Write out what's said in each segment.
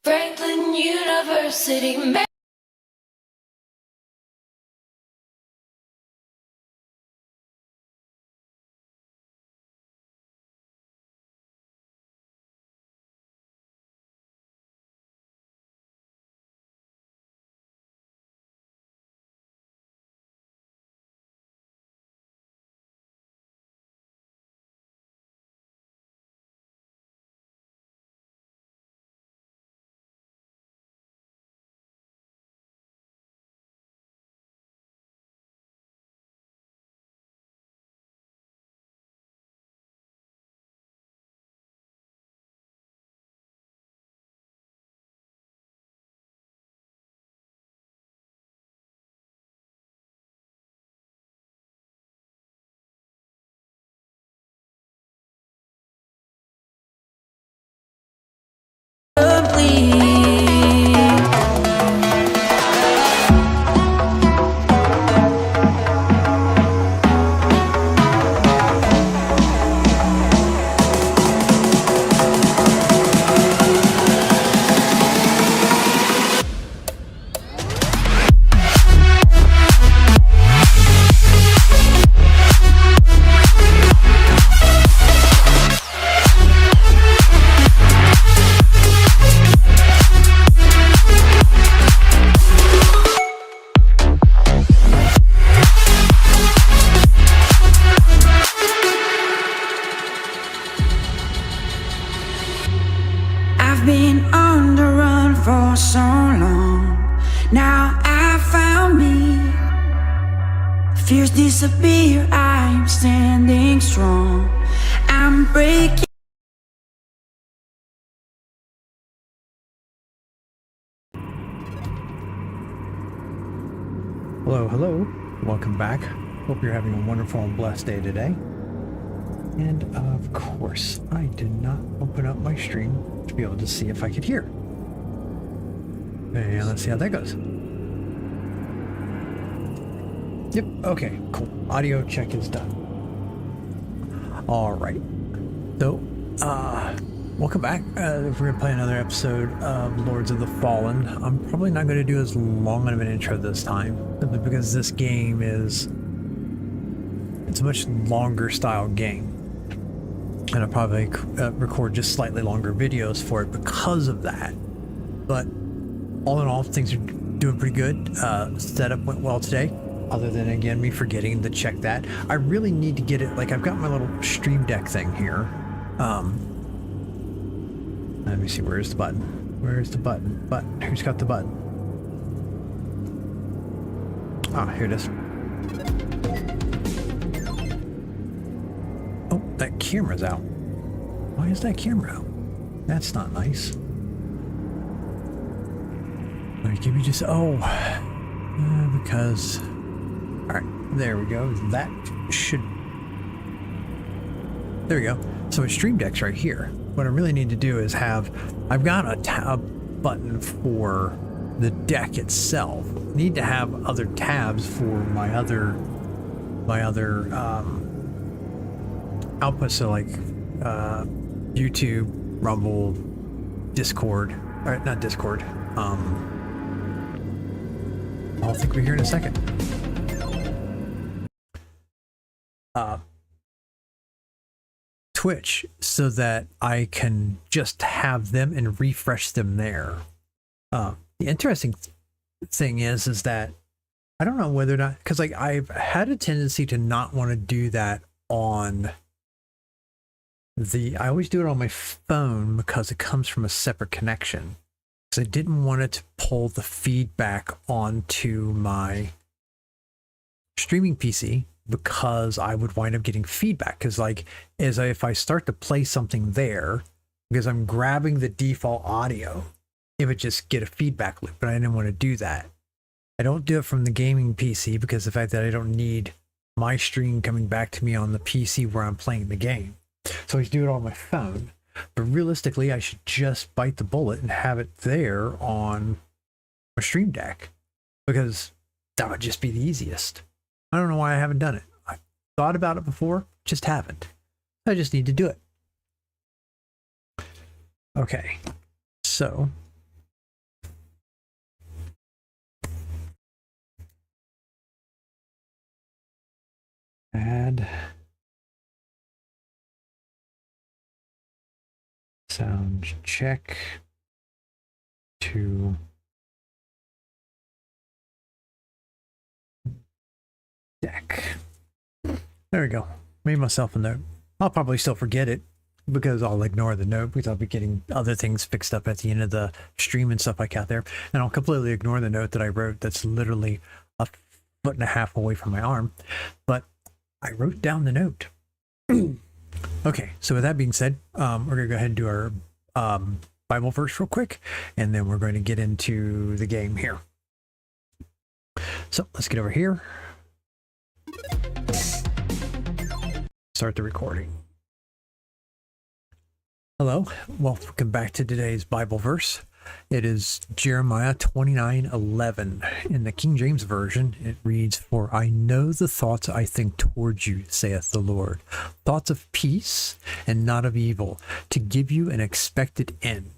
Franklin University. I've been on the run for so long. Now I found me. Fears disappear, I'm standing strong. I'm breaking. Hello, hello. Welcome back. Hope you're having a wonderful and blessed day today. And of course, I did not open up my stream to be able to see if I could hear. And let's see how that goes. Yep, okay, cool. Audio check is done. All right. So, welcome back. If we're gonna play another episode of Lords of the Fallen, I'm probably not going to do as long of an intro this time, simply because this game it's a much longer style game. And I'll probably record just slightly longer videos for it because of that. But all in all, things are doing pretty good. Setup went well today, other than, again, me forgetting to check that. I really need to get it, like, I've got my little Stream Deck thing here. Let me see, where's the button? Where's the button? Who's got the button? Ah, here it is. Oh, that camera's out. Why is that camera out? That's not nice. Wait, give me just... Oh. Because... Alright, there we go. That should... There we go. So a Stream Deck's right here. What I really need to do is have... I've got a tab button for the deck itself. I need to have other tabs for my other outputs, so like YouTube, Rumble, Discord, or not Discord. I'll think we're here in a second. Twitch, so that I can just have them and refresh them there. The interesting thing is that I don't know whether or not, because like I've had a tendency to not want to do that on I always do it on my phone because it comes from a separate connection. Because I didn't want it to pull the feedback onto my streaming PC, because I would wind up getting feedback. Because like, if I start to play something there, because I'm grabbing the default audio, it would just get a feedback loop, but I didn't want to do that. I don't do it from the gaming PC because of the fact that I don't need my stream coming back to me on the PC where I'm playing the game. So I do it on my phone, but realistically I should just bite the bullet and have it there on a Stream Deck, because that would just be the easiest. I don't know why I haven't done it. I thought about it before, just haven't. I just need to do it. Okay, so Sound check to deck. There we go. Made myself a note. I'll probably still forget it because I'll ignore the note because I'll be getting other things fixed up at the end of the stream and stuff like that there. And I'll completely ignore the note that I wrote that's literally a foot and a half away from my arm. But I wrote down the note. Okay, so with that being said, we're going to go ahead and do our Bible verse real quick, and then we're going to get into the game here. So let's get over here. Start the recording. Hello, welcome back to today's Bible verse. It is Jeremiah 29:11. In the King James Version, it reads, "For I know the thoughts I think towards you, saith the Lord, thoughts of peace and not of evil, to give you an expected end."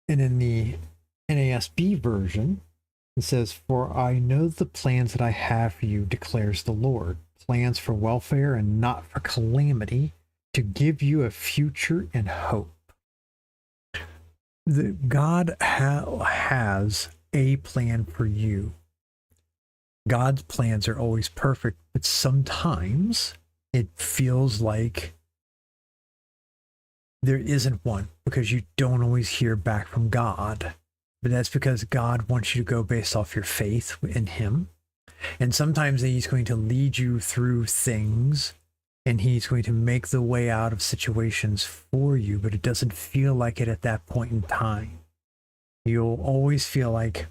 And in the NASB version, it says, "For I know the plans that I have for you, declares the Lord, plans for welfare and not for calamity, to give you a future and hope." God has a plan for you. God's plans are always perfect, but sometimes it feels like there isn't one because you don't always hear back from God. But that's because God wants you to go based off your faith in Him. And sometimes He's going to lead you through things and He's going to make the way out of situations for you, but it doesn't feel like it at that point in time. You'll always feel like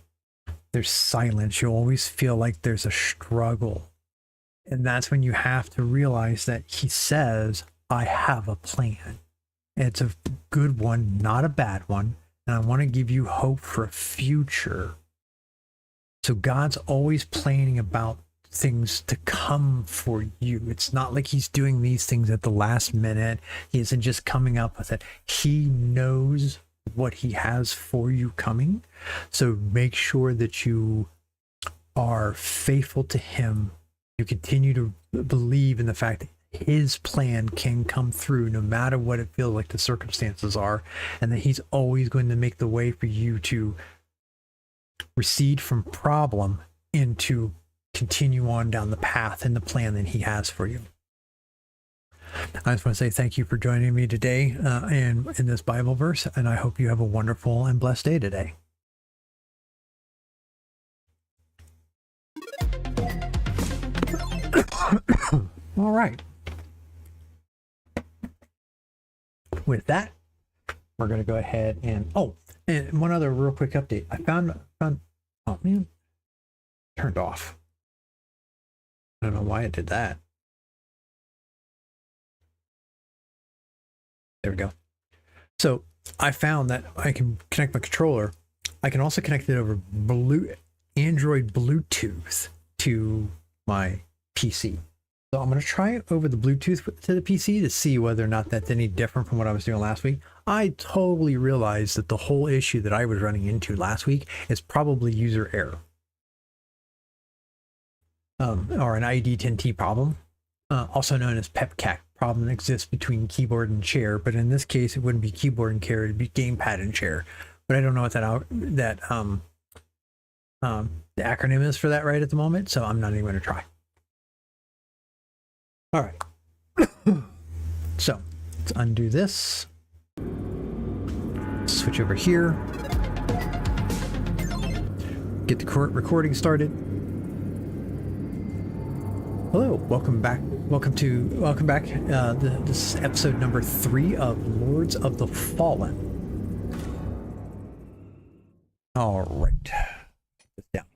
there's silence. You'll always feel like there's a struggle. And that's when you have to realize that He says, I have a plan. And it's a good one, not a bad one. And I want to give you hope for a future. So God's always planning about things to come for you. It's not like He's doing these things at the last minute. He isn't just coming up with it. He knows what He has for you coming. So make sure that you are faithful to Him. You continue to believe in the fact that His plan can come through no matter what it feels like the circumstances are, and that He's always going to make the way for you to recede from problem into continue on down the path and the plan that He has for you. I just want to say thank you for joining me today in this Bible verse, and I hope you have a wonderful and blessed day today. All right. With that, we're going to go ahead and and one other real quick update. I found oh man, turned off. I don't know why it did that. There we go. So I found that I can connect my controller. I can also connect it over Android Bluetooth to my PC. So I'm going to try it over the Bluetooth to the PC to see whether or not that's any different from what I was doing last week. I totally realized that the whole issue that I was running into last week is probably user error. Or an ID10T problem, also known as PEPCAC problem that exists between keyboard and chair. But in this case, it wouldn't be keyboard and chair; it'd be gamepad and chair. But I don't know what the acronym is for that right at the moment, so I'm not even going to try. All right. So let's undo this. Switch over here. Get the recording started. Hello, welcome back. Welcome back. This is episode number 3 of Lords of the Fallen. All right. Put this down.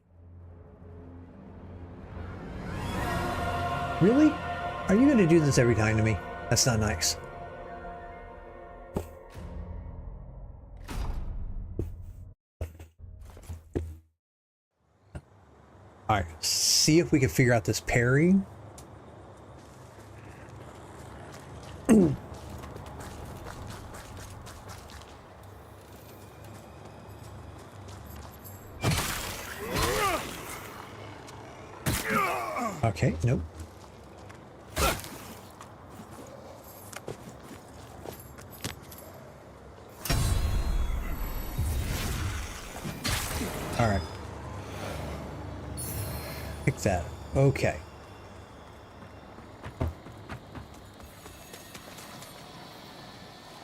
Really? Are you going to do this every time to me? That's not nice. All right, see if we can figure out this parry. Okay, nope. All right. Pick that. Okay.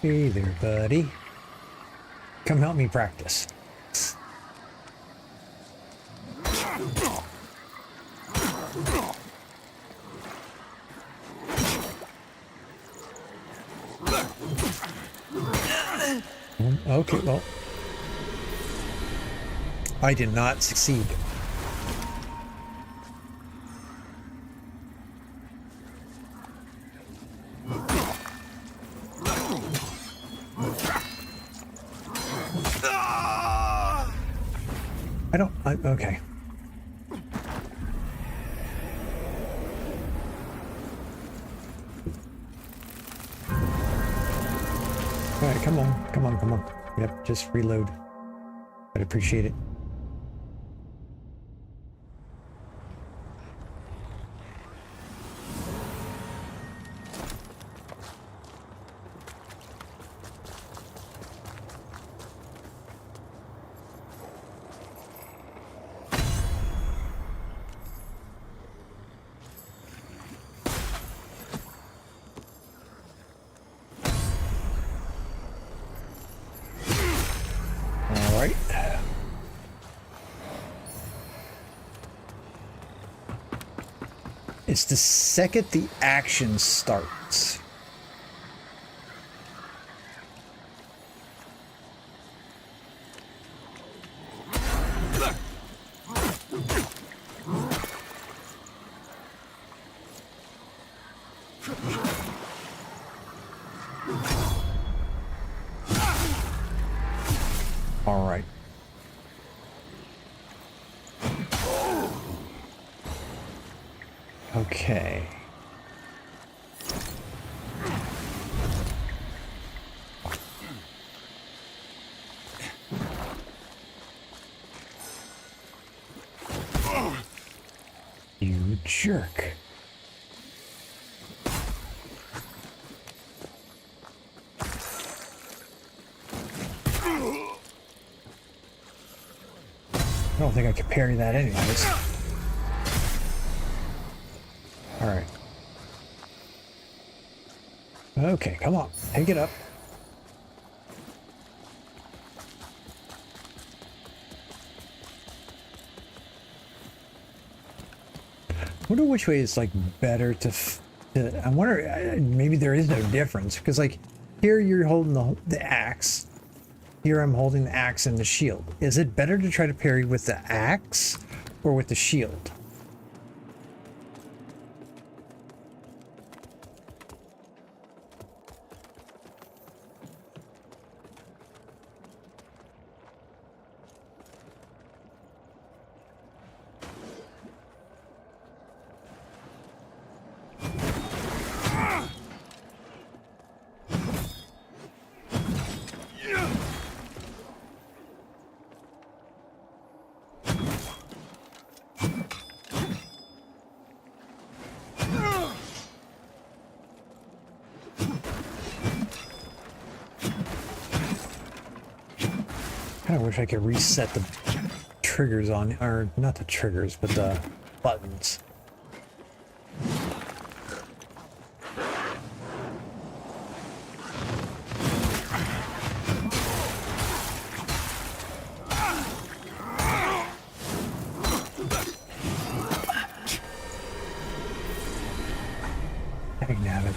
Hey there, buddy. Come help me practice. Okay, well. I did not succeed. Okay. All right, come on, come on, come on. Yep, just reload. I'd appreciate it. It's the second the action starts. All right. Okay. You jerk. I don't think I could parry that anyways. All right. Okay, come on. Pick it up. I wonder which way is like better to I wonder, maybe there is no difference because like here you're holding the axe. Here I'm holding the axe and the shield. Is it better to try to parry with the axe or with the shield? I wish I could reset the triggers on, or not the triggers, but the buttons. I can have it.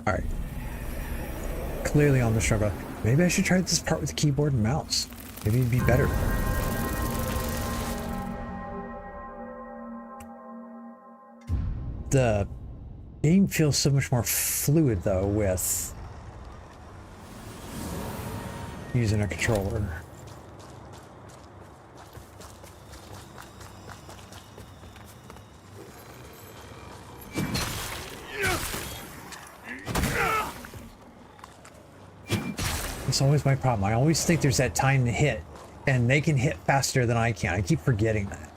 Alright. Clearly on the struggle. Maybe I should try this part with the keyboard and mouse. Maybe it'd be better. Game feels so much more fluid though with using a controller. It's always my problem. I always think there's that time to hit, and they can hit faster than I can. I keep forgetting that.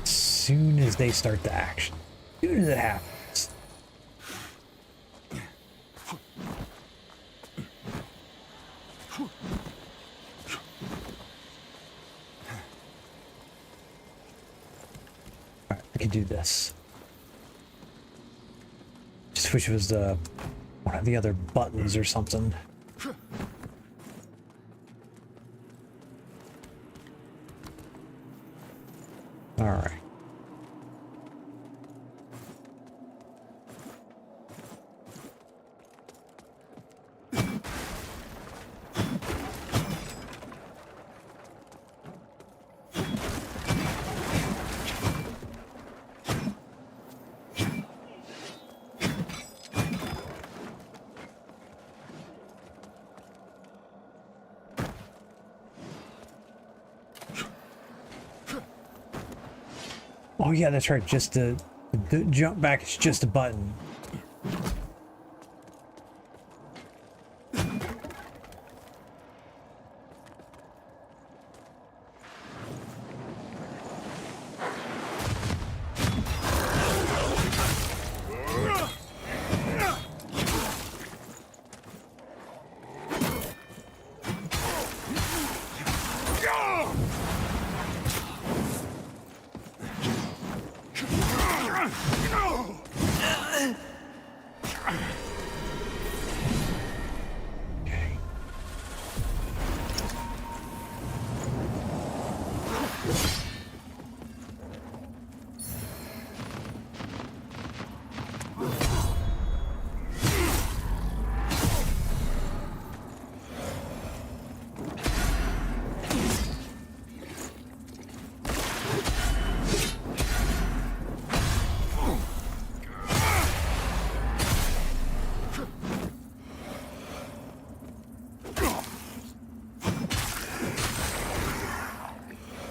As soon as they start the action, as soon as it happens. Alright, I can do this. Just wish it was the one of the other buttons or something. Alright. Oh yeah, that's right. Just the jump back is just a button.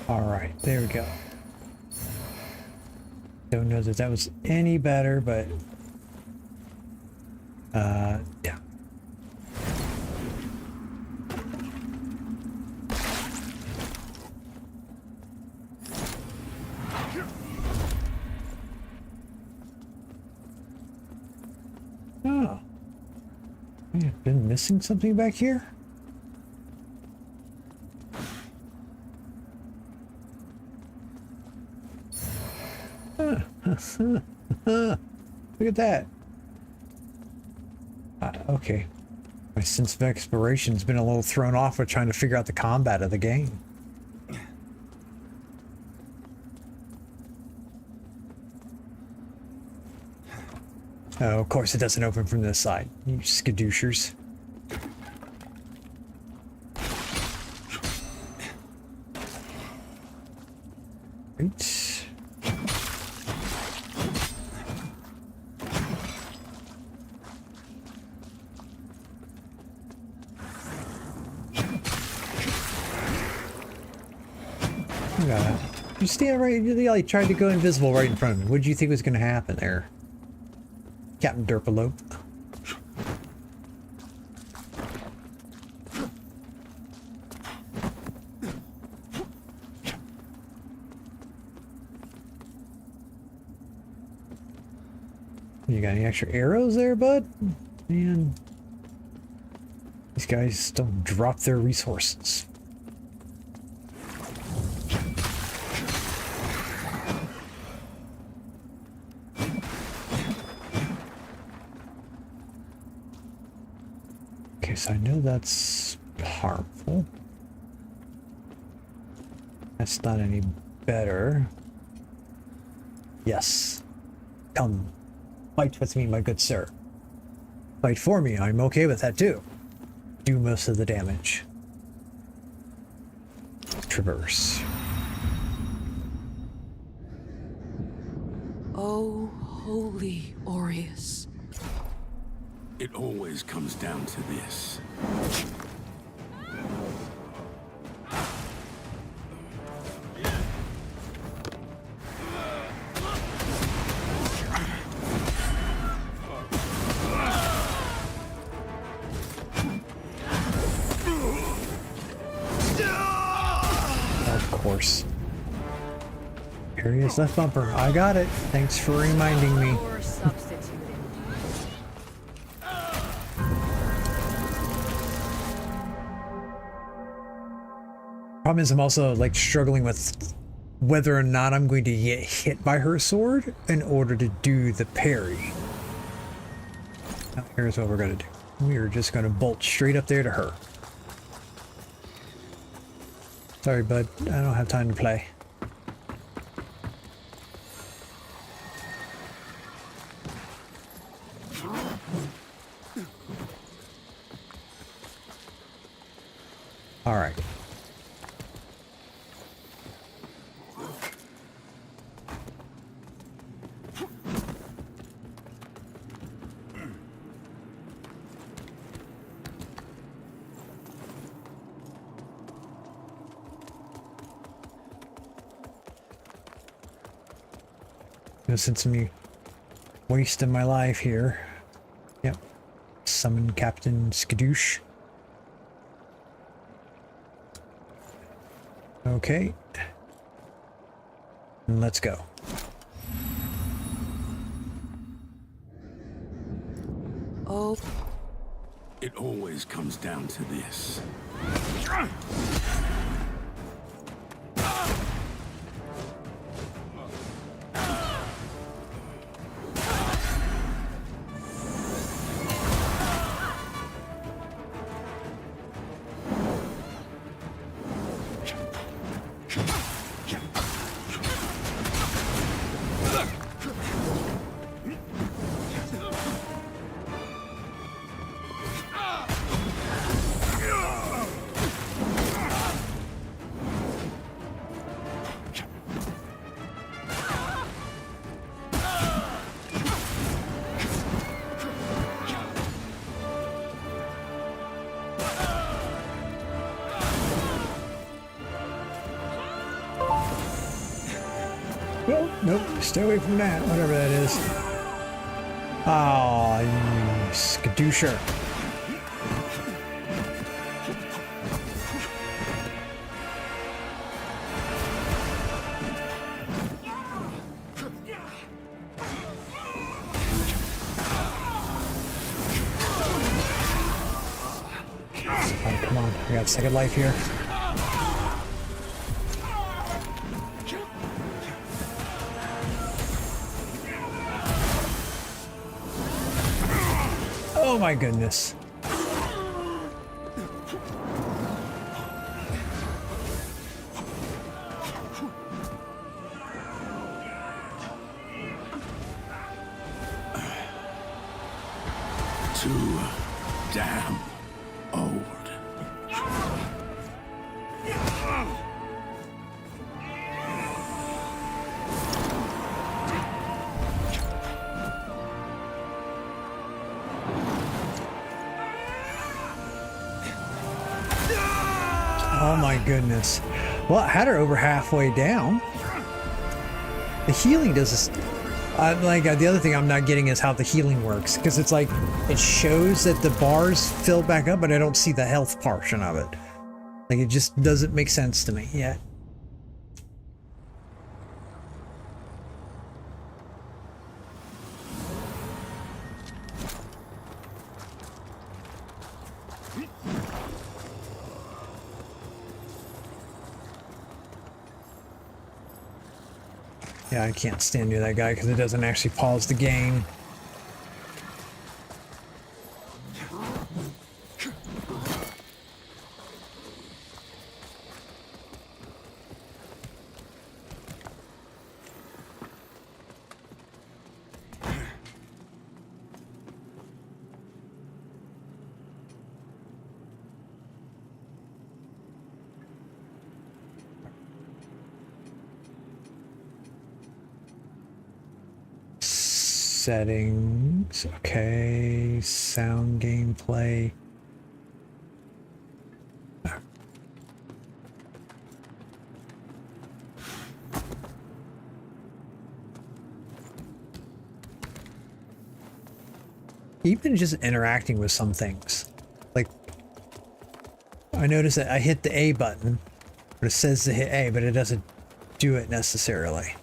Alright, there we go. Don't know that that was any better, but yeah. Oh. I've been missing something back here? Look at that. Okay. My sense of exploration's been a little thrown off with trying to figure out the combat of the game. Oh, of course it doesn't open from this side. You skadooshers. Right. You stand right, you tried to go invisible right in front of me. What did you think was going to happen there, Captain Derpalope? You got any extra arrows there, bud? Man, these guys don't drop their resources. Okay, so I know that's harmful. That's not any better. Yes. Come. Fight with me, my good sir. Fight for me. I'm okay with that too. Do most of the damage. Traverse. Oh, holy Aureus. It always comes down to this. Of course. Curious left bumper. I got it. Thanks for reminding me. Poor substitute. Problem is, I'm also like struggling with whether or not I'm going to get hit by her sword in order to do the parry. Now, here's what we're going to do. We are just going to bolt straight up there to her. Sorry, bud. I don't have time to play. All right. Since I'm wasting my life here. Yep. Summon Captain Skadoosh. Okay. And let's go. Oh, It always comes down to this. Well, nope. Stay away from that, whatever that is. Oh, you Skadoosher. Oh, come on. I got second life here. Oh my goodness. Too damn old. Oh my goodness. Well, I had her over halfway down. The healing does this. The other thing I'm not getting is how the healing works, because it's like it shows that the bars fill back up, but I don't see the health portion of it. Like, it just doesn't make sense to me yet. Yeah, I can't stand near that guy because it doesn't actually pause the game. settings. Okay, sound gameplay. Even just interacting with some things. Like, I noticed that I hit the A button, but it says to hit A, but it doesn't do it necessarily.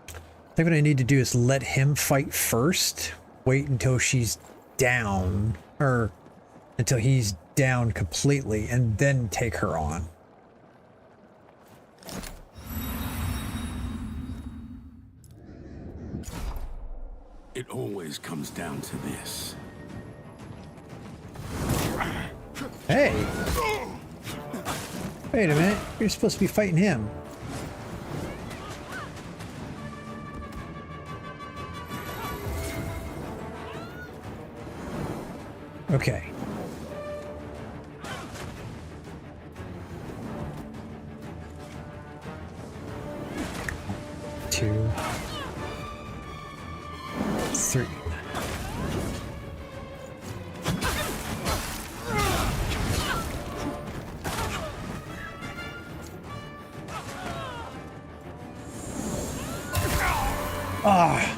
I think what I need to do is let him fight first, wait until she's down, or until he's down completely, and then take her on. It always comes down to this. Hey! Wait a minute, you're supposed to be fighting him. Okay. Two. Three. Ah.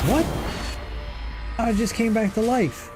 What? I just came back to life.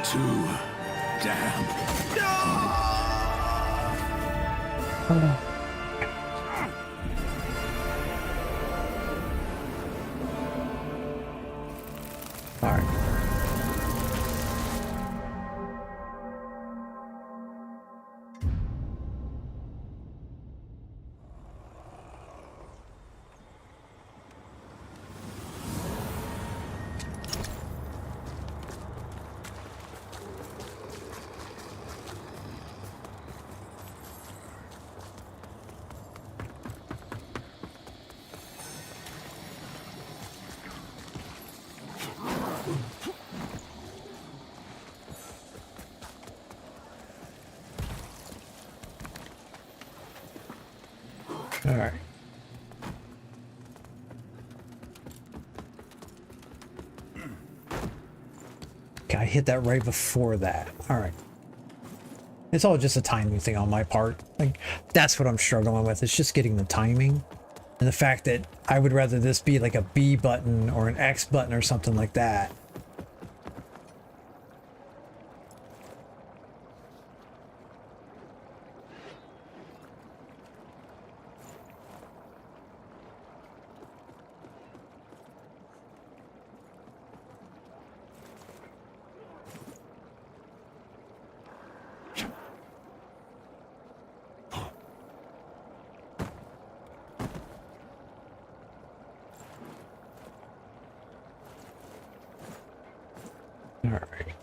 Too damn. All right. All right. Okay, I hit that right before that. All right. It's all just a timing thing on my part. Like, that's what I'm struggling with. It's just getting the timing. And the fact that I would rather this be like a B button or an X button or something like that. All right.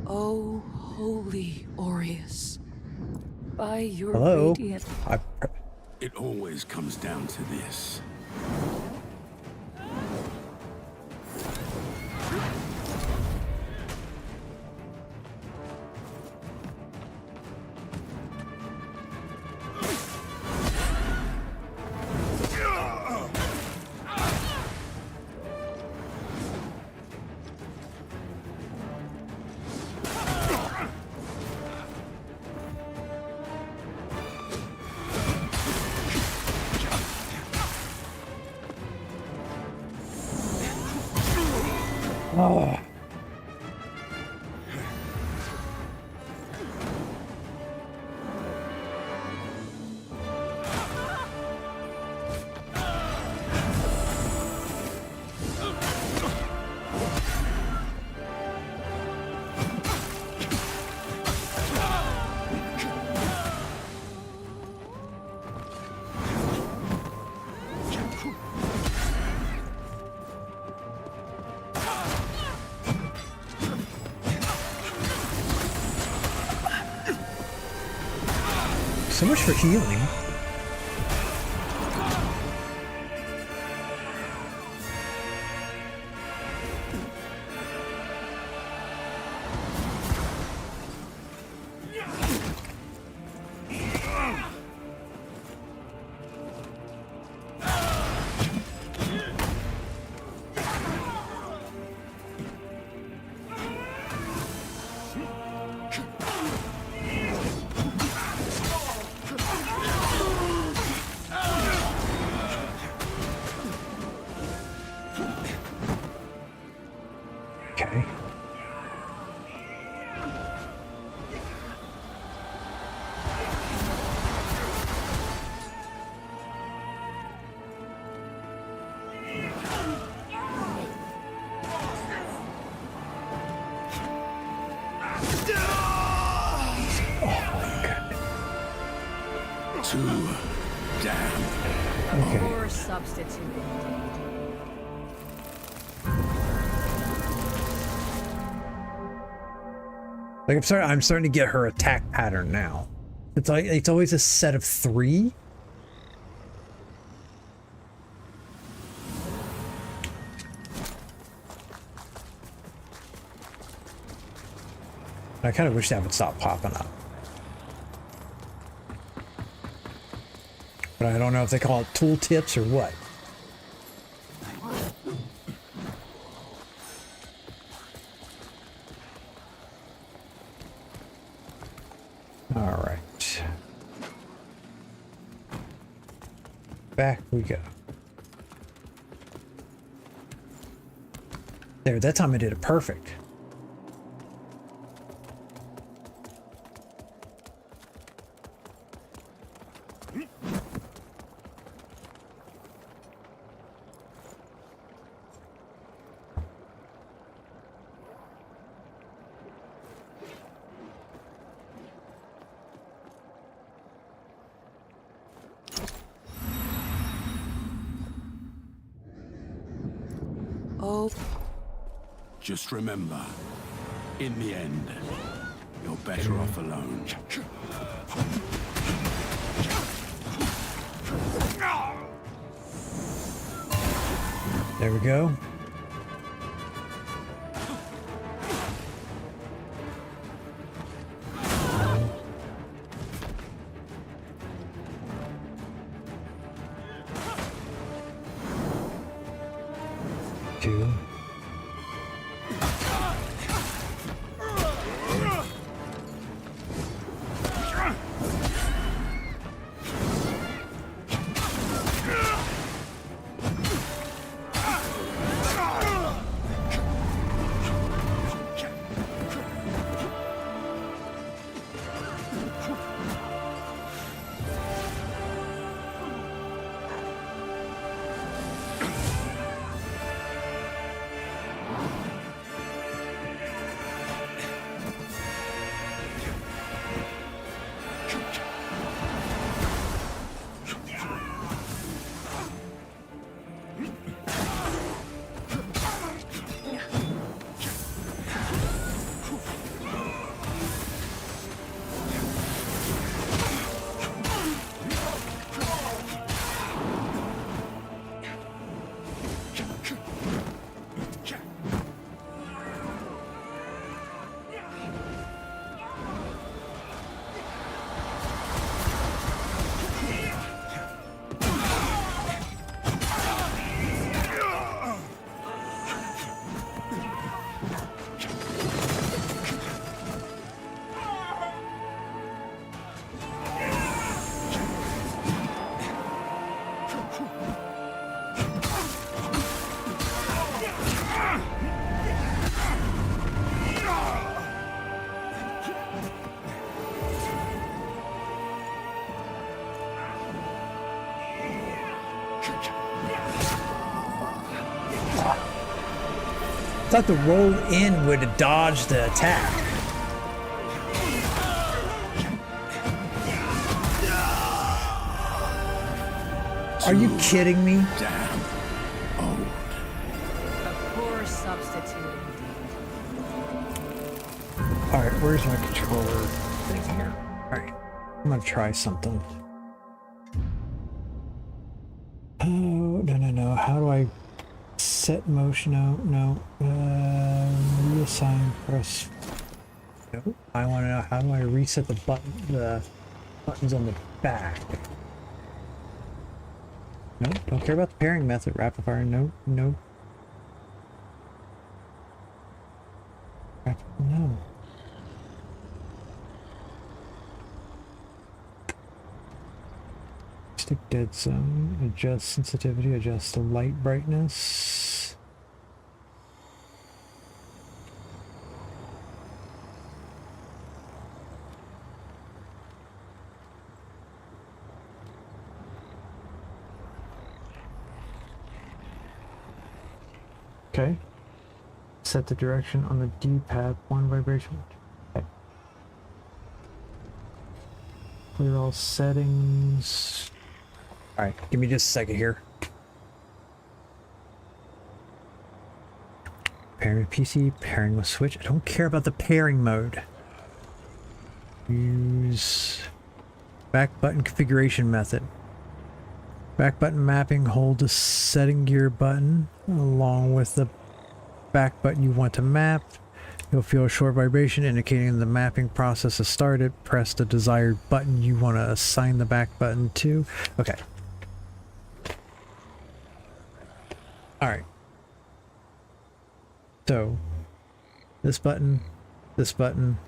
Oh, holy Aureus. By your Hello. radiant... It always comes down to this. Oh. So much for healing. Okay. Too damn. Okay. Poor substitute indeed. Like I'm starting to get her attack pattern now. It's like it's always a set of 3. I kind of wish that would stop popping up. But I don't know if they call it tooltips or what. All right. Back we go. There, that time I did it perfect. Oh, Just remember, in the end, you're better off alone. There we go. Two. I thought the roll in would dodge the attack. Are you kidding me? Damn old. A poor substitute indeed. Alright, where's my controller thing here? Alright, I'm gonna try something. Oh, no. How do I set motion? No. Reassign press. No, I want to know how do I reset the buttons on the back. Nope, don't care about the pairing method. Rapid fire, no. No. Stick dead zone, adjust sensitivity, adjust the light brightness. Okay. Set the direction on the D-pad, one vibration. Okay. Clear all settings. Alright, give me just a second here. Pairing with PC, pairing with Switch. I don't care about the pairing mode. Use back button configuration method. Back button mapping, hold the setting gear button along with the back button you want to map. You'll feel a short vibration indicating the mapping process has started. Press the desired button you want to assign the back button to. Okay. Alright. So, this button, this button.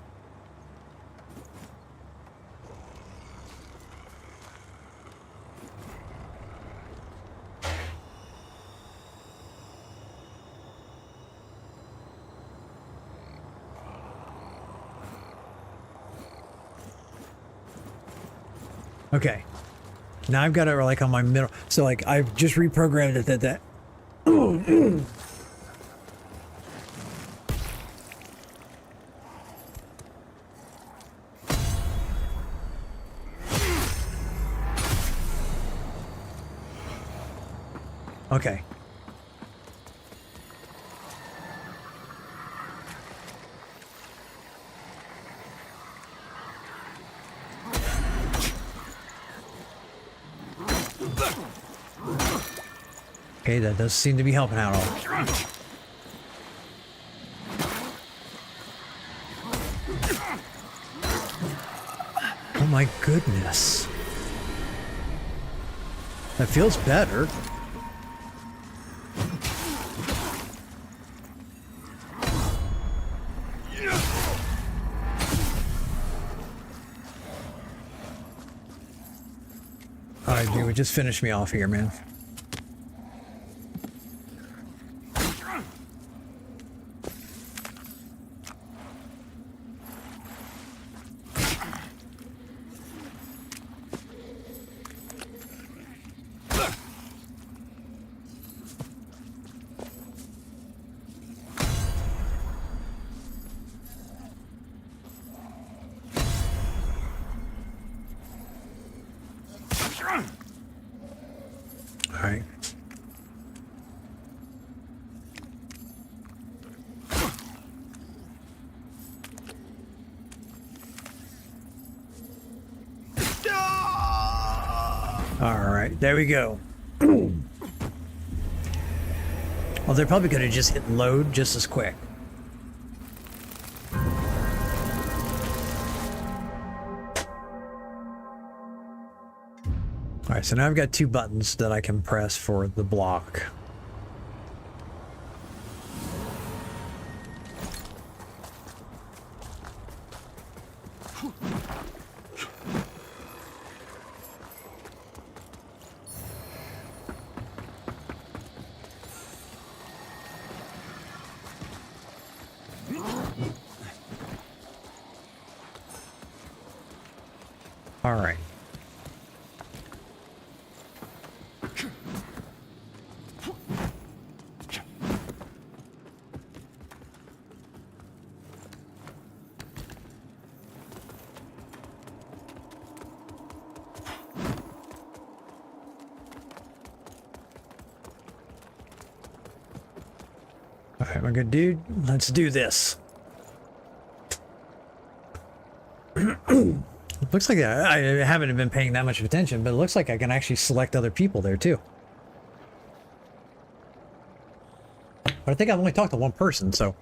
Okay. Now I've got it like on my middle. So like I've just reprogrammed it that Okay. Okay, that does seem to be helping out all. Oh my goodness. That feels better. Alright, dude, just finish me off here, man. Alright. Alright, there we go. Well, they're probably going to just hit load just as quick. Alright, so now I've got two buttons that I can press for the block. Alright. Alright, my good dude, let's do this. Looks like I haven't been paying that much attention, but it looks like I can actually select other people there too. But I think I've only talked to one person, so.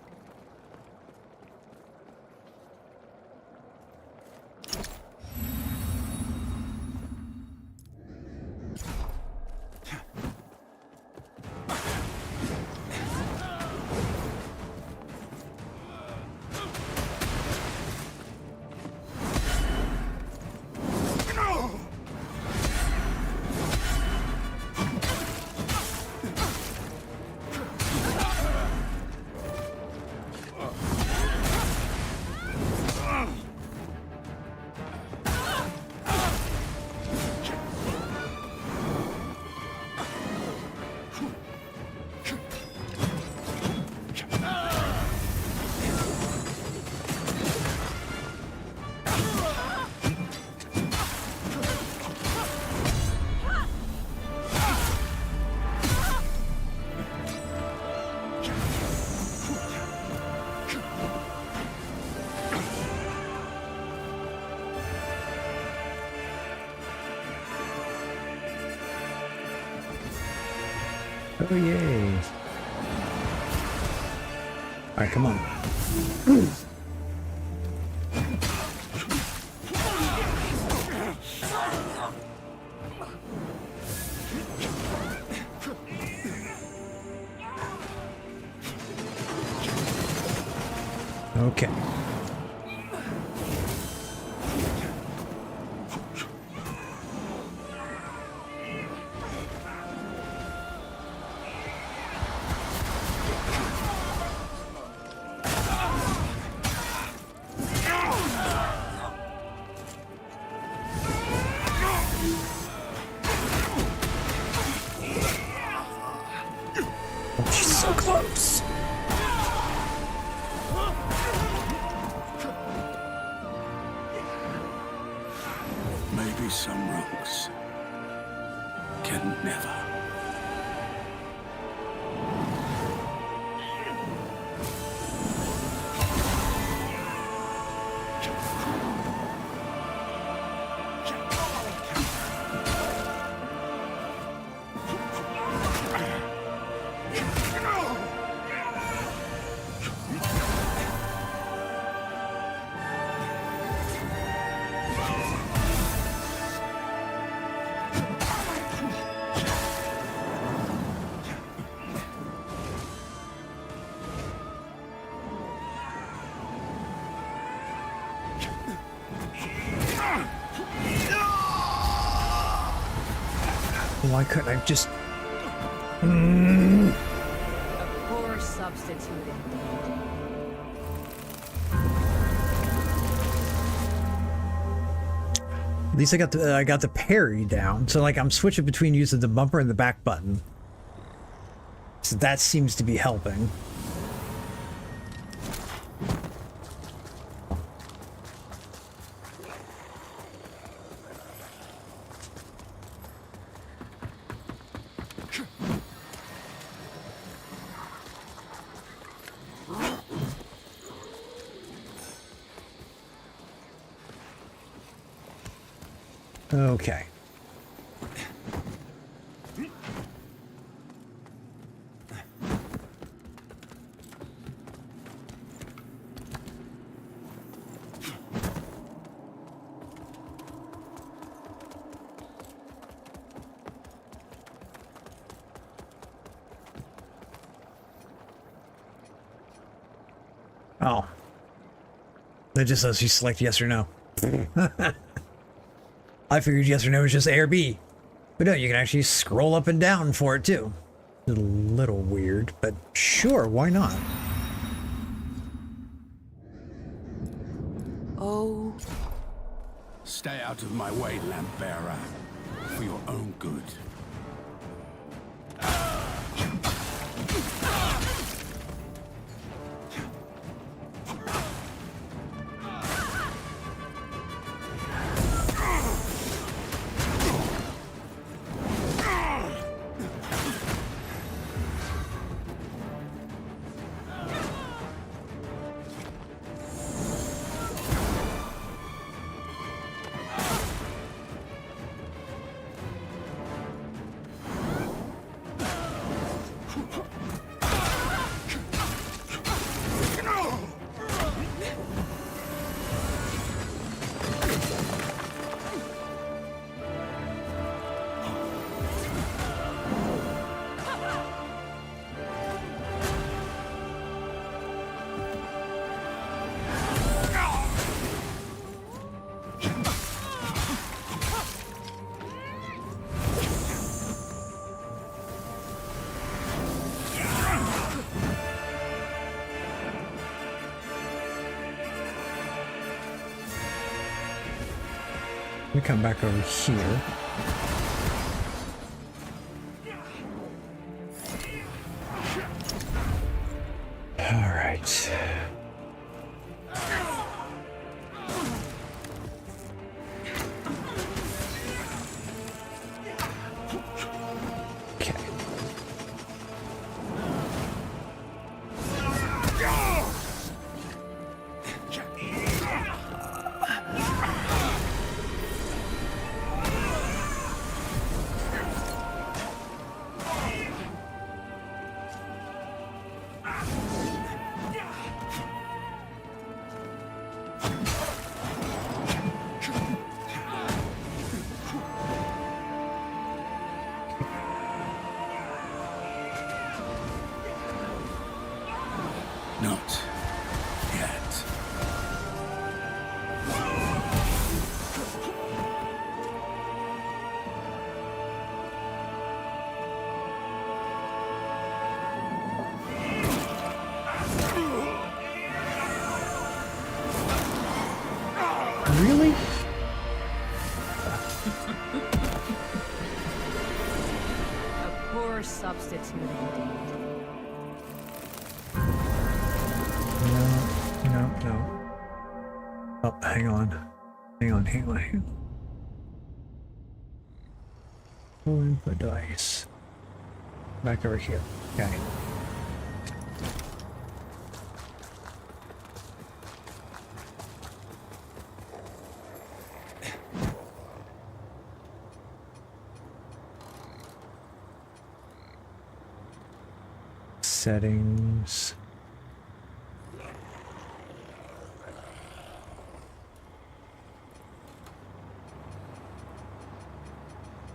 Oh, yay. Alright, come on. Okay. Oh, she's so close. Maybe some rocks can never. Why couldn't I just... A poor substitute indeed. At least I got the parry down. So like I'm switching between using the bumper and the back button. So that seems to be helping. Okay. Oh. That just lets you select yes or no. I figured yes or no was just A or B. But no, you can actually scroll up and down for it too. A little weird, but sure, why not? Oh, Stay out of my way, lamp bearer, for your own good. Let me come back over here. All right. Okay. Not yet. Really? A poor substitute indeed. No. Oh, hang on. Hang on. Full input device. Back over here. Okay. Settings.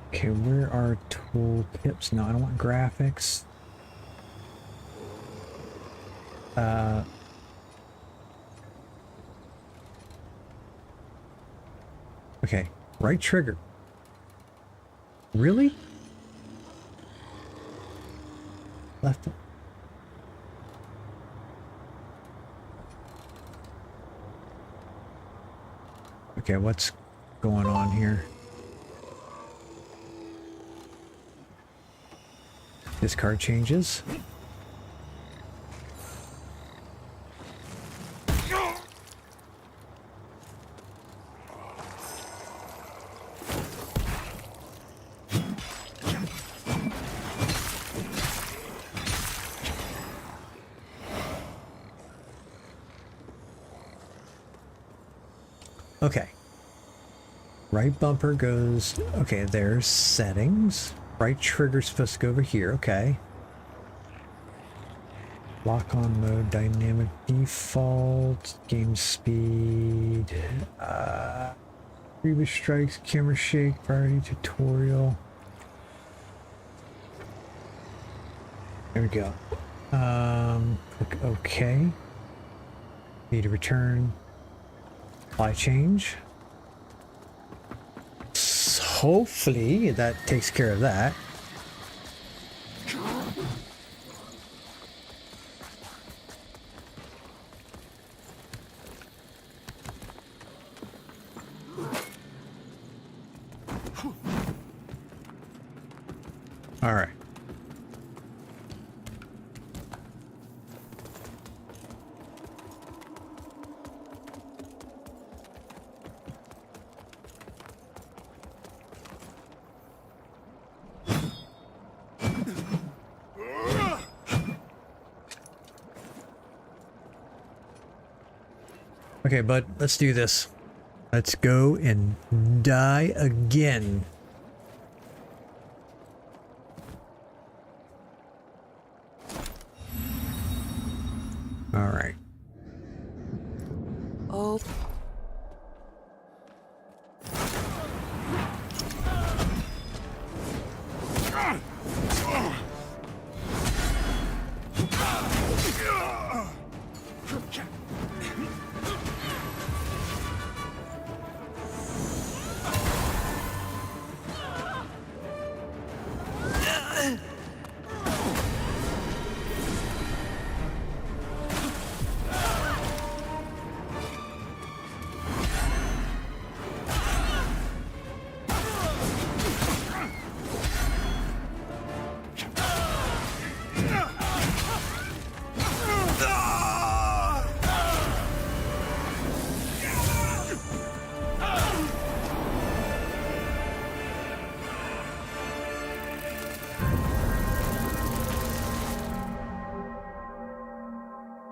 Okay, where are tool tips? No, I don't want graphics. Okay, right trigger. Really? Left. Okay, what's going on here? Discard changes. Okay. Right bumper goes, okay, there's settings. Right trigger's supposed to go over here, okay. Lock on mode, dynamic default, game speed, previous strikes, camera shake, priority tutorial. There we go. Click OK. Need to return. Apply change. Hopefully that takes care of that. All right. Okay, bud, let's do this. Let's go and die again. All right. Oh.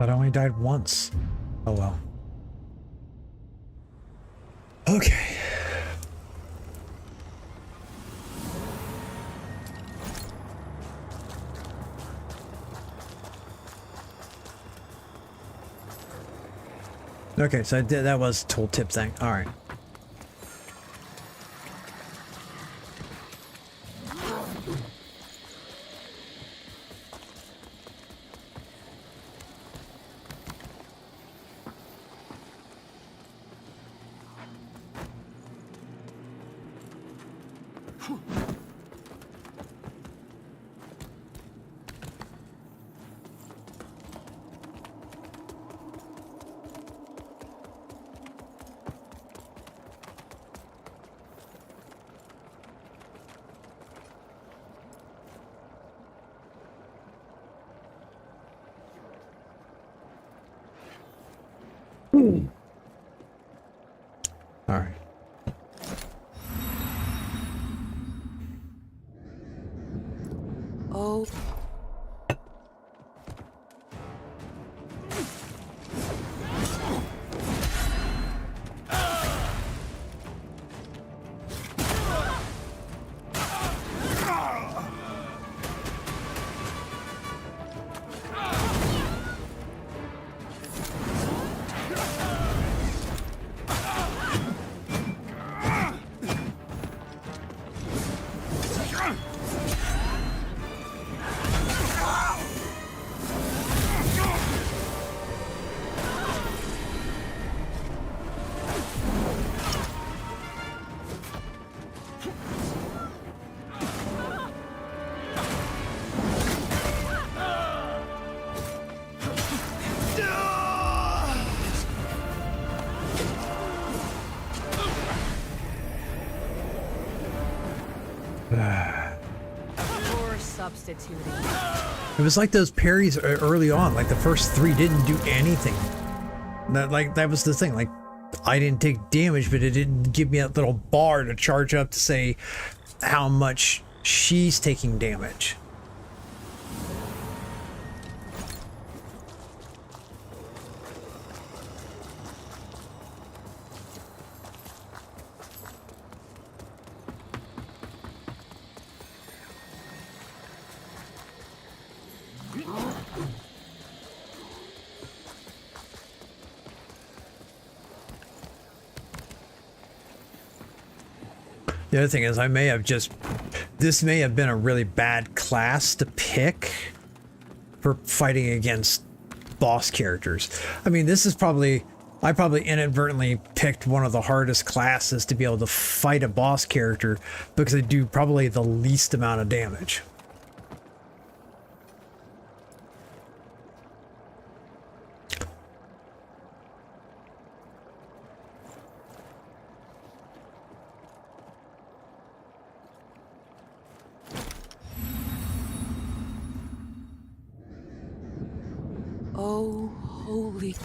But I only died once. Oh well. Okay. Okay, so I did, that was tooltip thing. All right. All right. Oh. Poor substituting. It was like those parries early on. Like the first three didn't do anything. That was the thing. Like I didn't take damage, but it didn't give me that little bar to charge up to say how much she's taking damage. The other thing is this may have been a really bad class to pick for fighting against boss characters. I mean, I probably inadvertently picked one of the hardest classes to be able to fight a boss character because they do probably the least amount of damage. Oh, holy.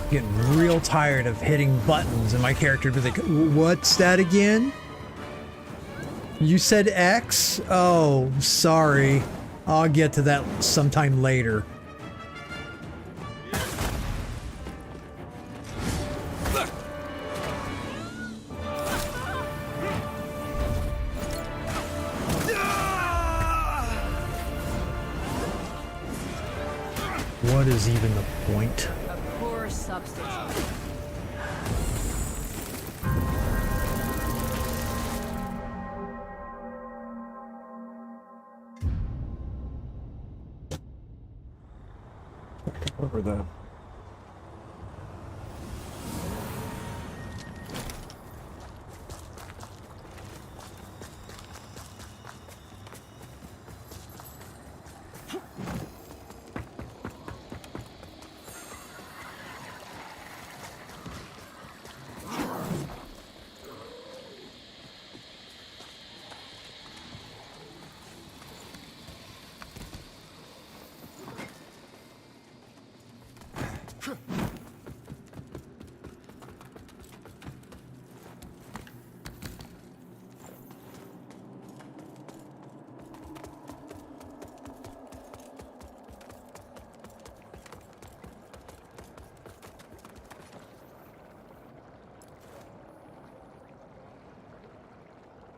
Getting real tired of hitting buttons and my character would be like, what's that again? You said X? Oh, sorry. I'll get to that sometime later. What is even the point? A poor substitute. Over the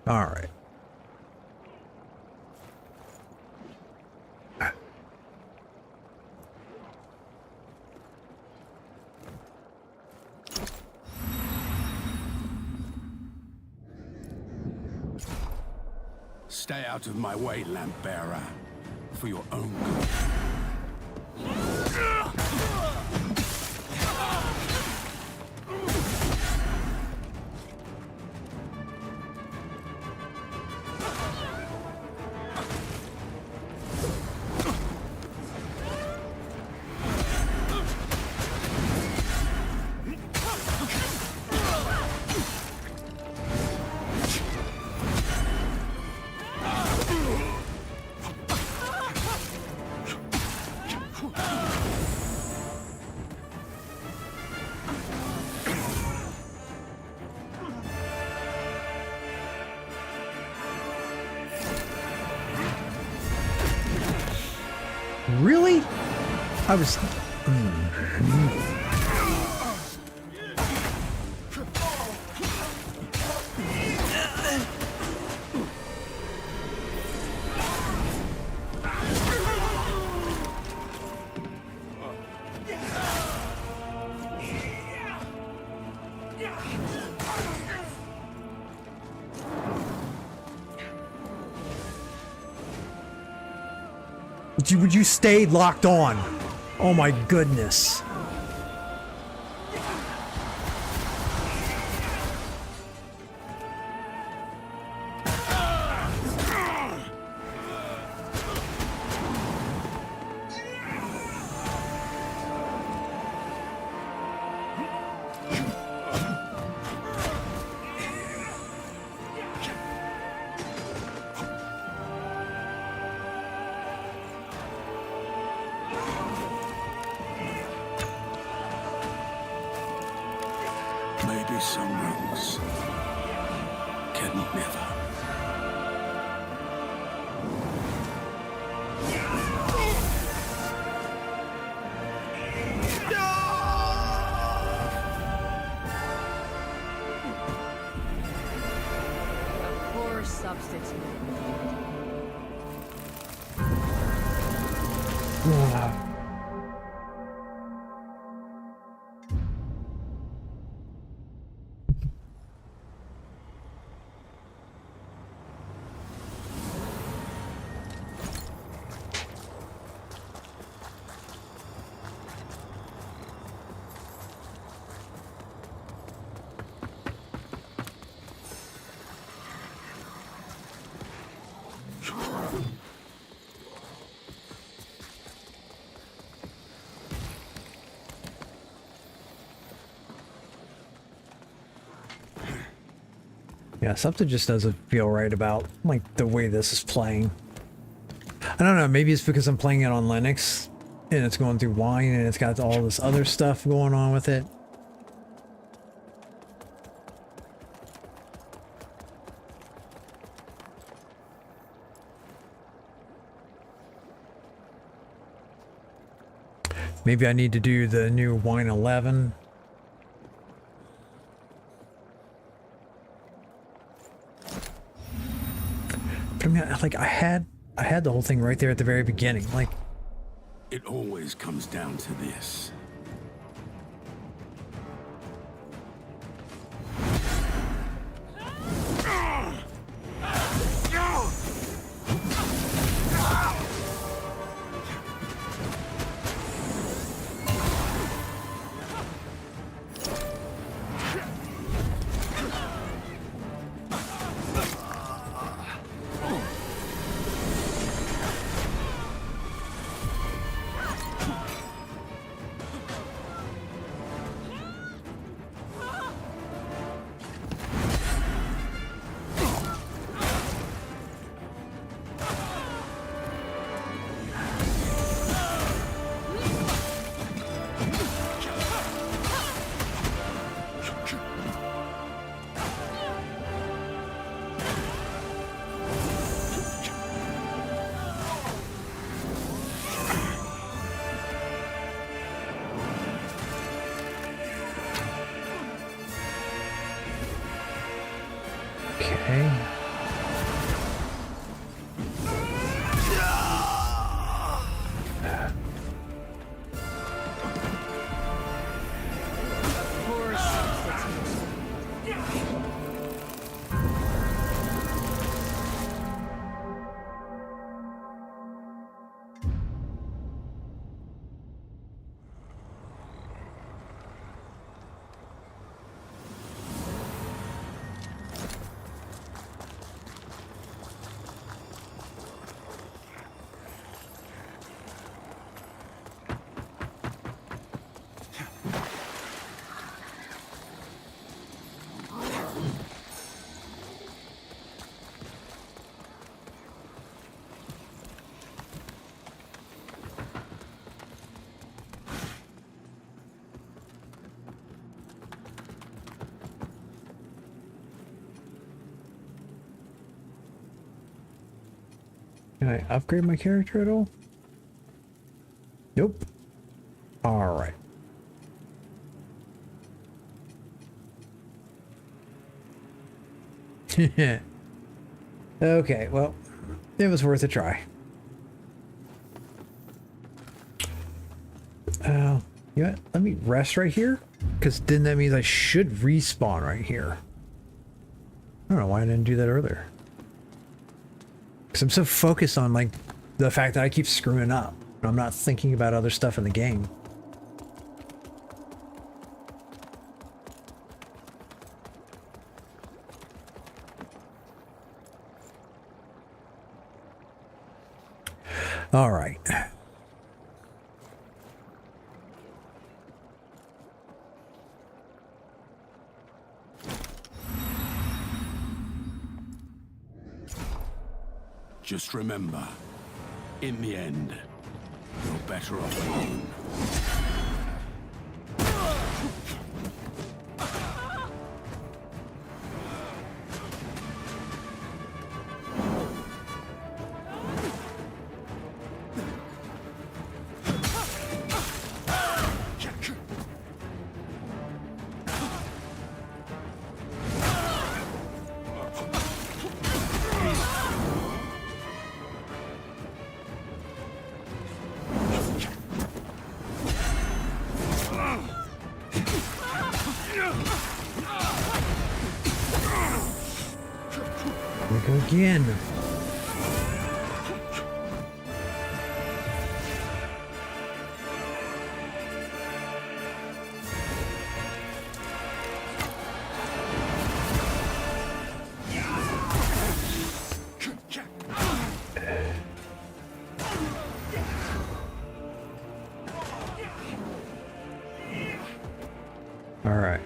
All right. Stay out of my way, lamp bearer. For your own good. Really? I was... Would you stay locked on? Oh my goodness. Maybe some wrongs can never. A poor substitute. Yeah, something just doesn't feel right about, like, the way this is playing. I don't know, maybe it's because I'm playing it on Linux, and it's going through Wine, and it's got all this other stuff going on with it. Maybe I need to do the new Wine 11. But I mean, like, I had the whole thing right there at the very beginning. Like, It always comes down to this. okay. I upgrade my character at all? Nope. Alright. Okay, well, it was worth a try. You know what? Let me rest right here, because then that means I should respawn right here. I don't know why I didn't do that earlier. Because I'm so focused on, like, the fact that I keep screwing up. I'm not thinking about other stuff in the game. All right. Just remember, in the end, you're better off alone. Here we go again. All right.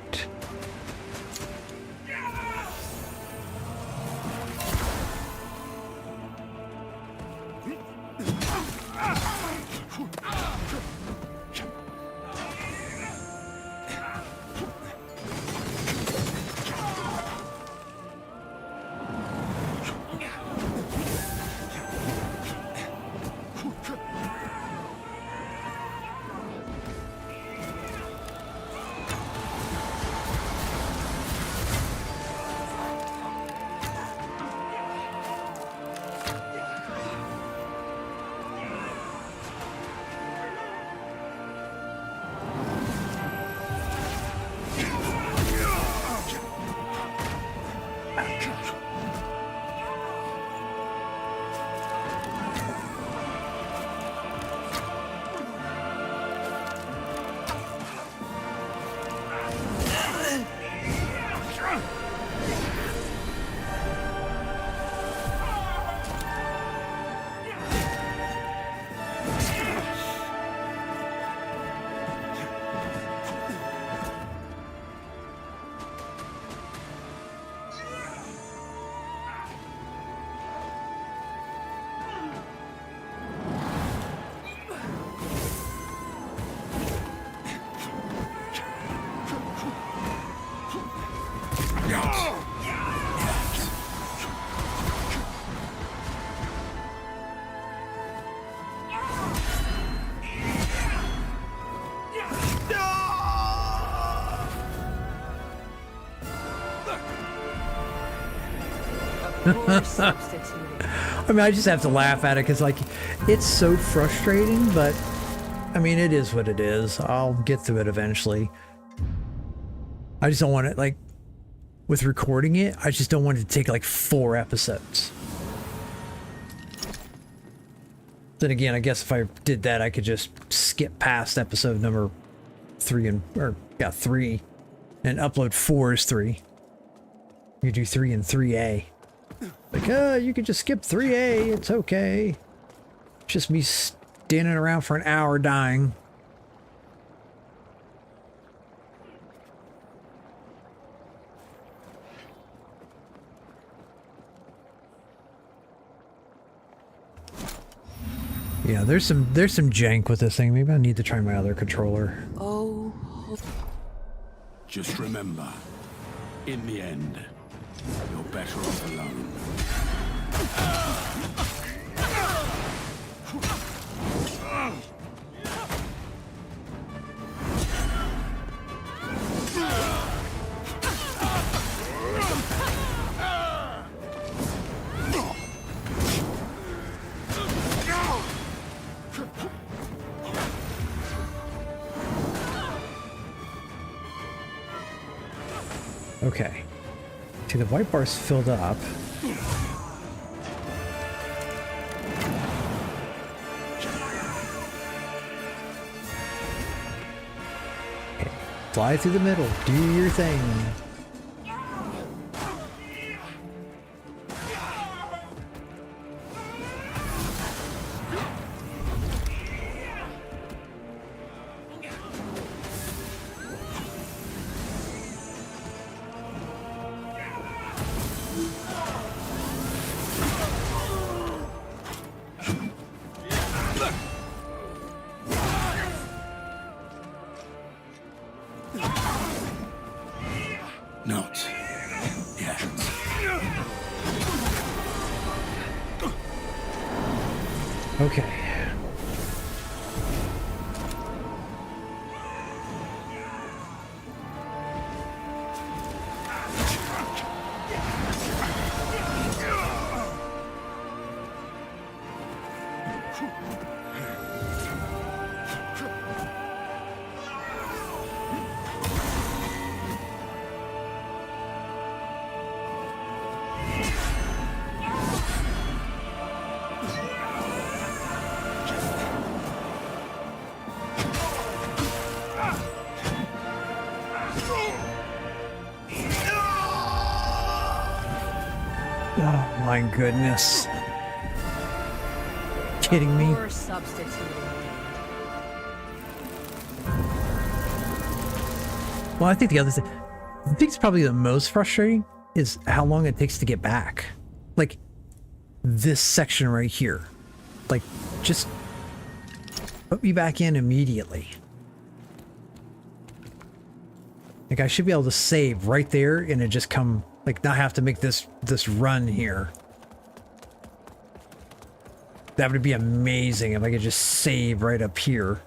Poor substitute. I mean, I just have to laugh at it because, like, it's so frustrating, but I mean, it is what it is. I'll get through it eventually. I just don't want it, like, with recording it, I just don't want it to take like 4 episodes. Then again, I guess if I did that, I could just skip past episode number 3 and 3 and upload 4 as 3. You do 3 and 3A. Like, you could just skip 3A, it's okay. Just me standing around for an hour dying. Yeah, there's some jank with this thing. Maybe I need to try my other controller. Oh, Just remember, in the end, you're better off alone. Okay. See, the white bar's filled up. Okay. Fly through the middle. Do your thing. Not yet. Okay. Oh my goodness. Kidding me? Poor substitute. Well, I think the other thing, I think it's probably the most frustrating is how long it takes to get back. Like this section right here. Like just put me back in immediately. Like I should be able to save right there and it just come, like not have to make this run here. That would be amazing if I could just save right up here.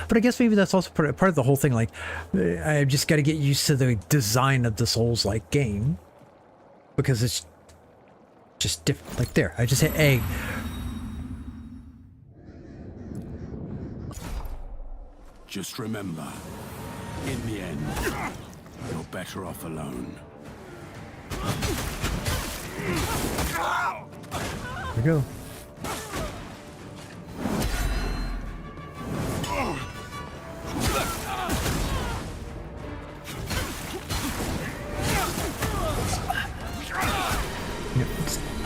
But I guess maybe that's also part of the whole thing. Like, I just got to get used to the design of the Souls-like game. Because it's just different. Like there, I just hit A. Just remember, in the end, you're better off alone. There we go.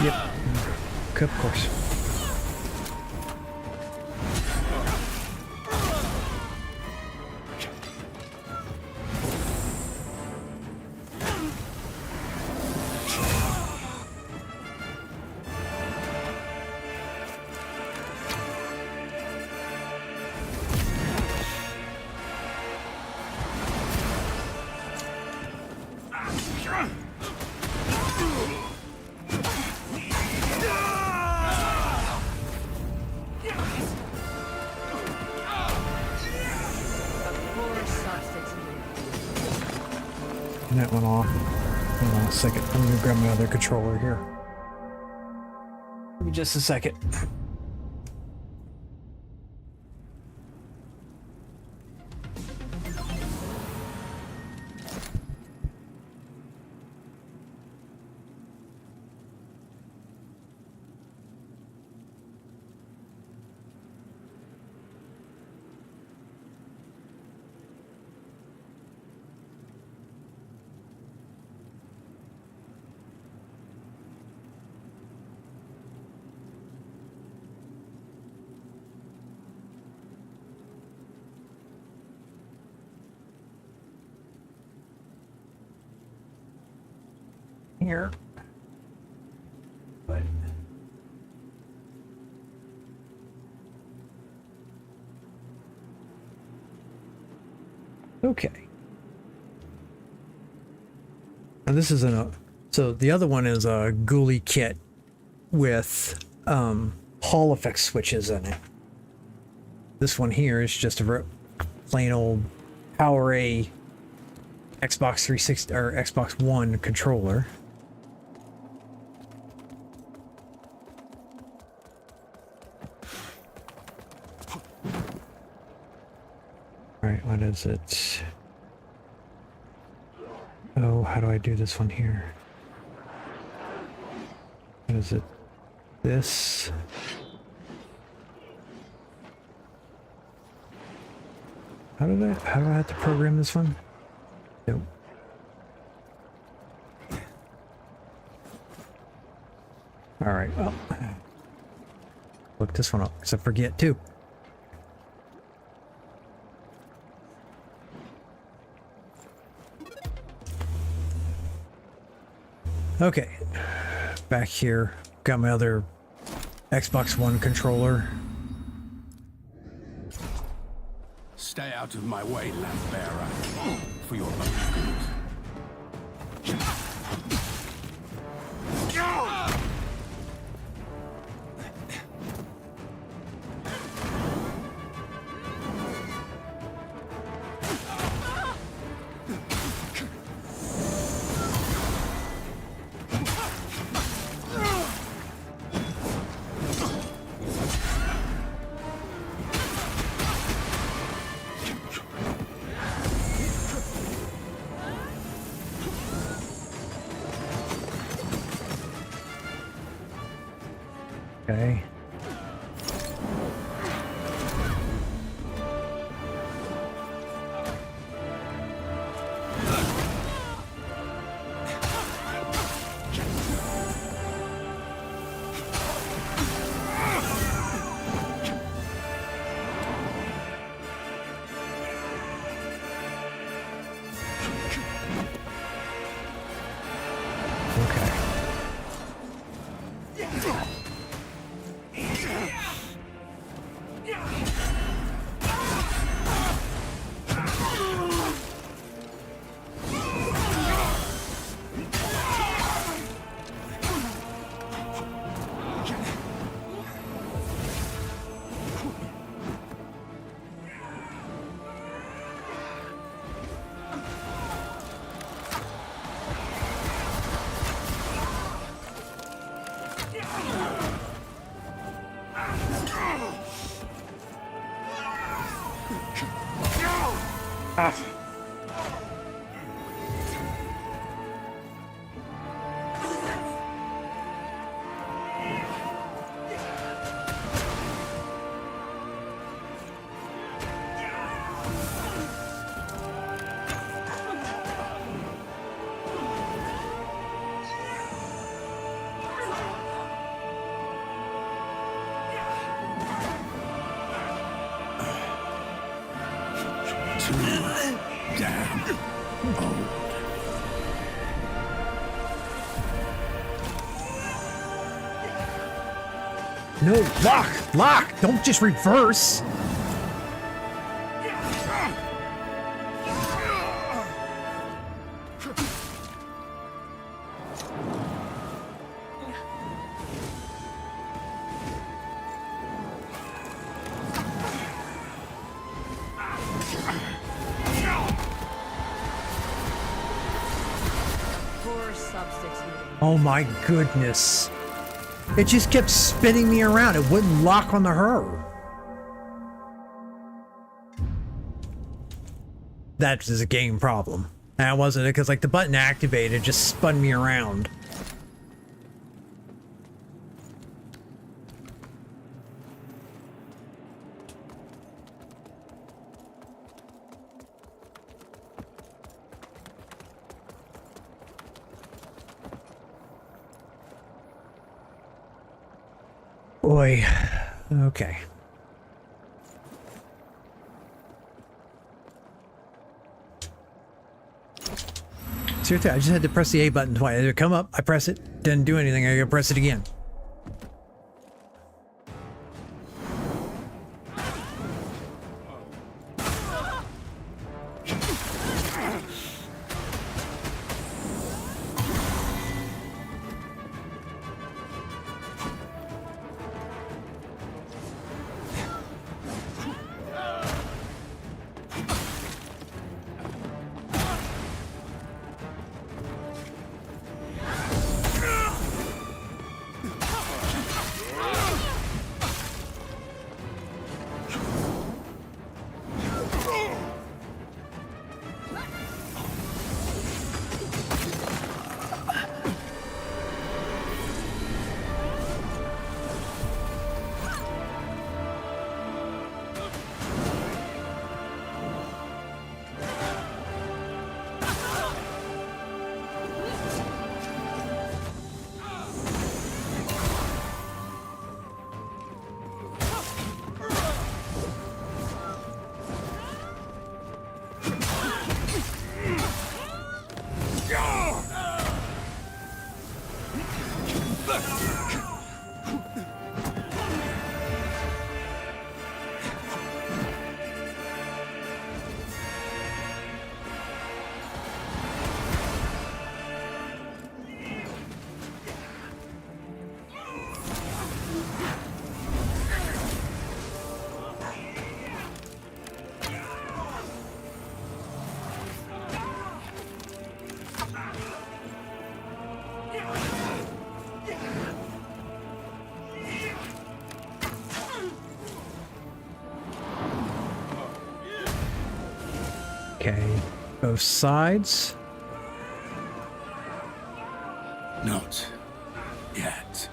Yep. Of course. That went off. Hold on a second. I'm gonna grab my other controller here. Give me just a second. Here. But okay. And this is so the other one is a Ghoulie kit with Hall effect switches in it. This one here is just a plain old PowerA Xbox 360 or Xbox One controller. All right, what is it? how do I do this one here? What is it? This. How do I have to program this one? Nope. All right, well, look this one up because I forget too. Okay, back here, got my other Xbox One controller. Stay out of my way, lamp bearer, for your own good. Okay. Okay. Damn old. No, lock! Lock! Don't just reverse! Poor substitute. Oh my goodness. It just kept spinning me around. It wouldn't lock on the her. That is a game problem. That wasn't it, because like the button activated just spun me around. Boy, okay. Seriously, I just had to press the A button twice. It come up, I press it, didn't do anything, I gotta press it again. Okay, both sides. Not yet.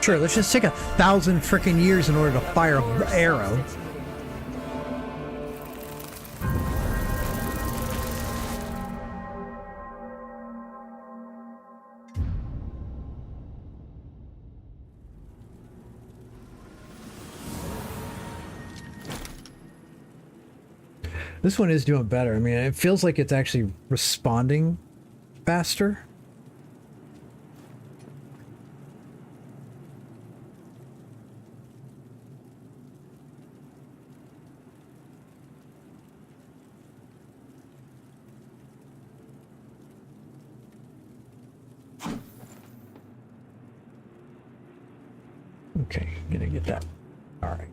Sure, let's just take 1,000 freaking years in order to fire an arrow. This one is doing better. I mean, it feels like it's actually responding faster. Okay, gonna get that. All right.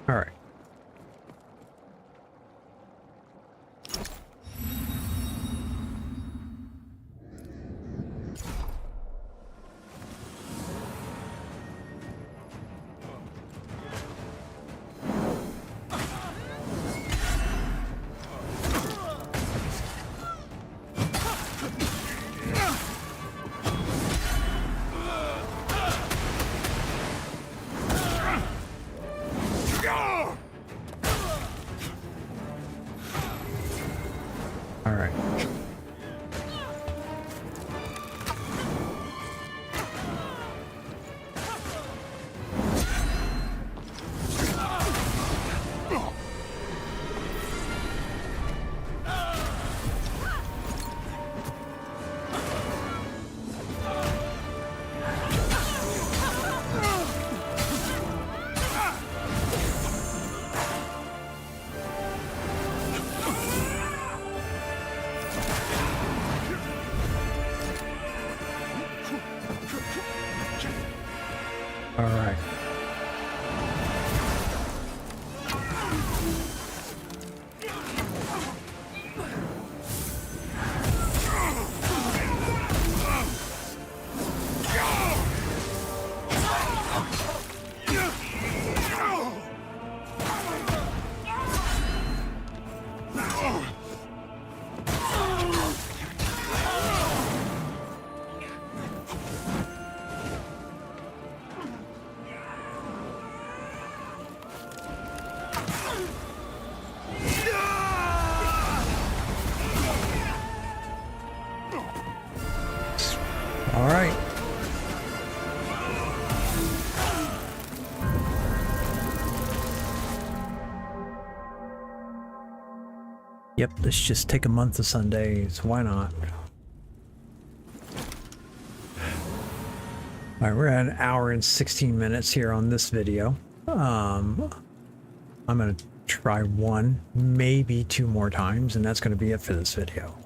All right. All right. All right. All right. Yep, let's just take a month of Sundays. Why not? All right, we're at 1 hour and 16 minutes here on this video. I'm gonna try 1, maybe 2 more times, and that's gonna be it for this video.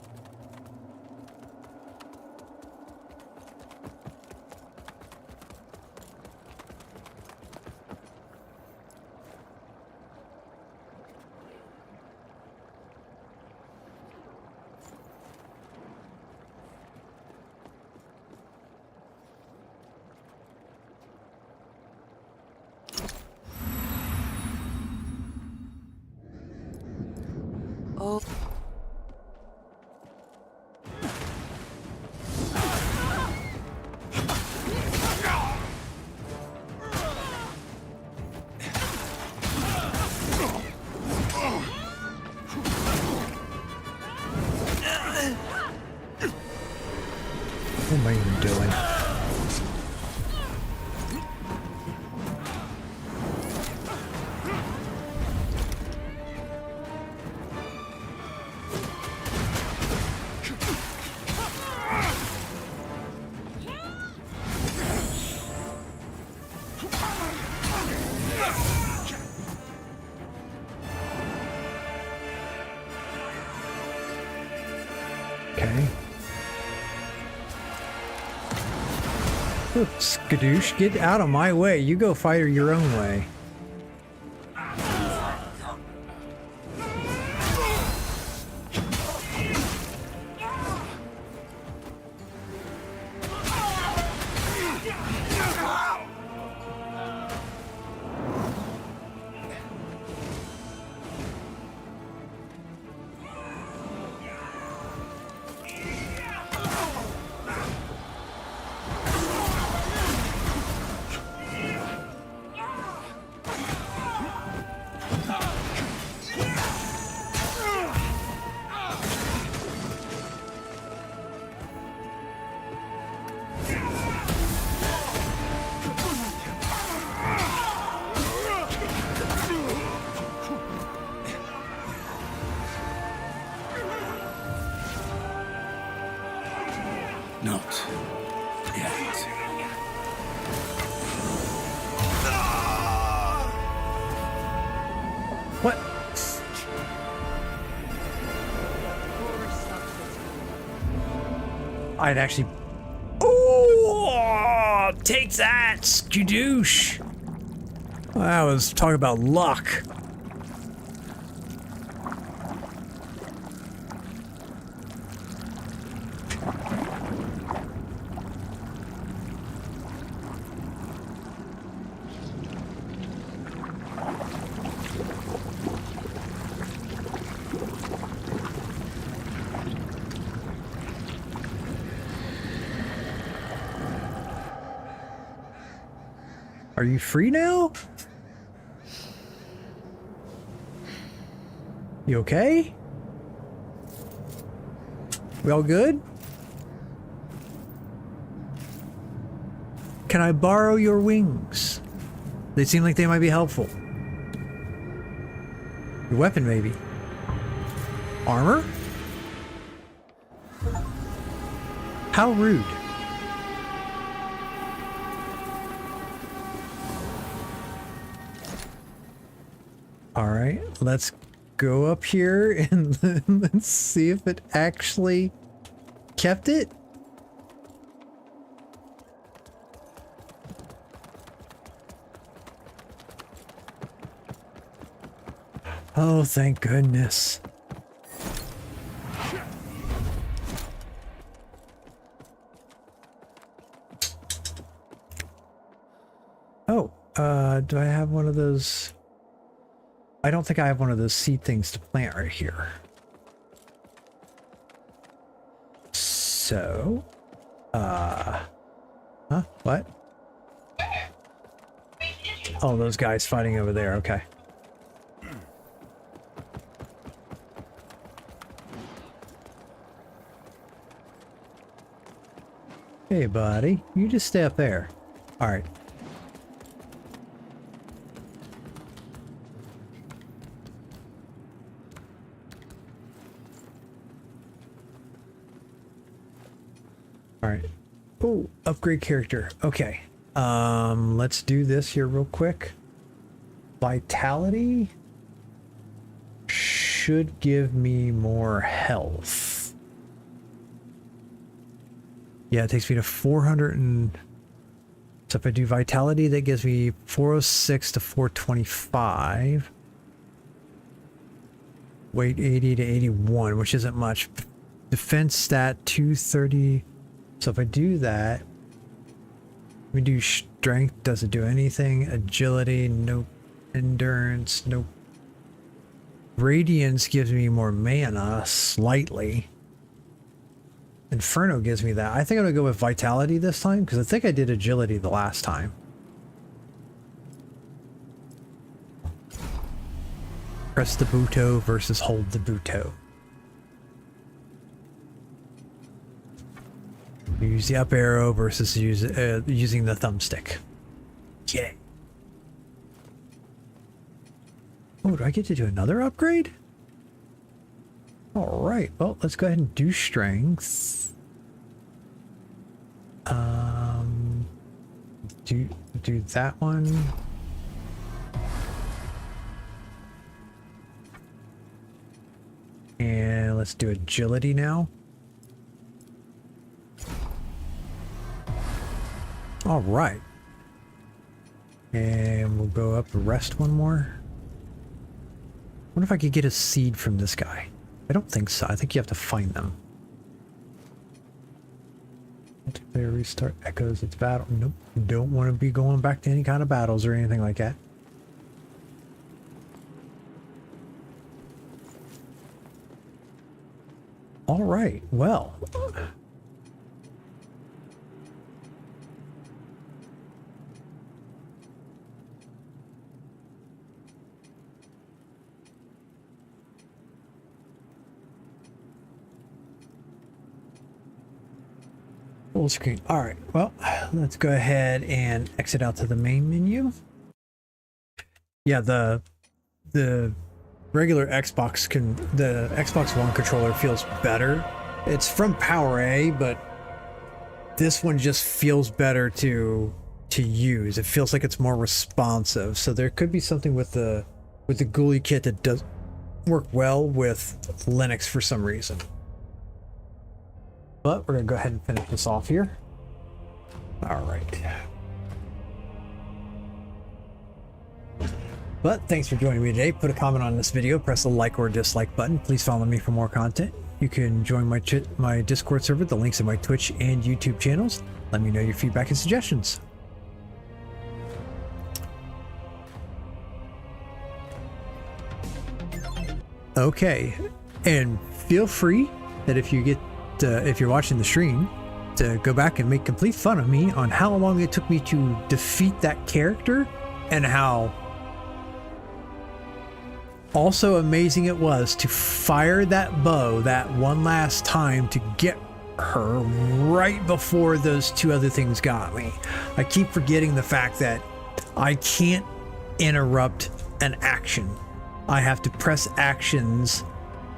Oh. am I even doing? Okay. Look, Skadoosh, get out of my way. You go fight her your own way. Not yet. What? I'd actually... Oh! Take that, Skadoosh! I was talking about luck. Are you free now? You okay? We all good? Can I borrow your wings? They seem like they might be helpful. Your weapon, maybe. Armor? How rude. Alright, let's go up here and let's see if it actually kept it. Oh, thank goodness. Oh, do I have one of those? I don't think I have one of those seed things to plant right here. So, huh? What? Oh, those guys fighting over there. Okay. Hey, buddy. You just stay up there. All right. Alright. Oh, upgrade character. Okay. Let's do this here real quick. Vitality should give me more health. Yeah, it takes me to 400 and... So if I do vitality, that gives me 406 to 425. Weight 80 to 81, which isn't much. Defense stat 230... So if I do that, we do strength, doesn't do anything. Agility, nope. Endurance, nope. Radiance gives me more mana, slightly. Inferno gives me that. I think I'm gonna go with Vitality this time, because I think I did Agility the last time. Press the Buto versus hold the Buto. Use the up arrow versus using the thumbstick. Yeah. Oh, do I get to do another upgrade? All right. Well, let's go ahead and do strength. Do that one. And let's do agility now. All right. And we'll go up the rest one more. What if I could get a seed from this guy? I don't think so. I think you have to find them. Multiplayer restart echoes its battle. Nope. Don't want to be going back to any kind of battles or anything like that. All right. Well. Full screen. All right. Well, let's go ahead and exit out to the main menu. Yeah, the regular Xbox the Xbox One controller feels better. It's from PowerA, but this one just feels better to use. It feels like it's more responsive. So there could be something with the GUI kit that does work well with Linux for some reason. But we're gonna go ahead and finish this off here. All right. But thanks for joining me today. Put a comment on this video, press the like or dislike button. Please follow me for more content. You can join my Discord server, the links in my Twitch and YouTube channels. Let me know your feedback and suggestions. Okay, and feel free that if you're watching the stream, to go back and make complete fun of me on how long it took me to defeat that character and how also amazing it was to fire that bow that one last time to get her right before those two other things got me. I keep forgetting the fact that I can't interrupt an action. I have to press actions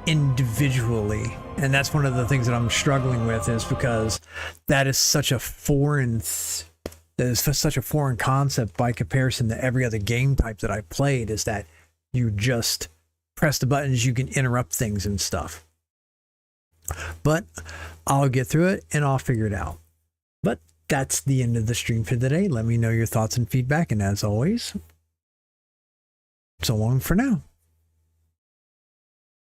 individually, and that's one of the things that I'm struggling with, is because that is such a foreign concept by comparison to every other game type that I played, is that you just press the buttons, you can interrupt things and stuff. But I'll get through it and I'll figure it out. But that's the end of the stream for today. Let me know your thoughts and feedback, and as always, so long for now.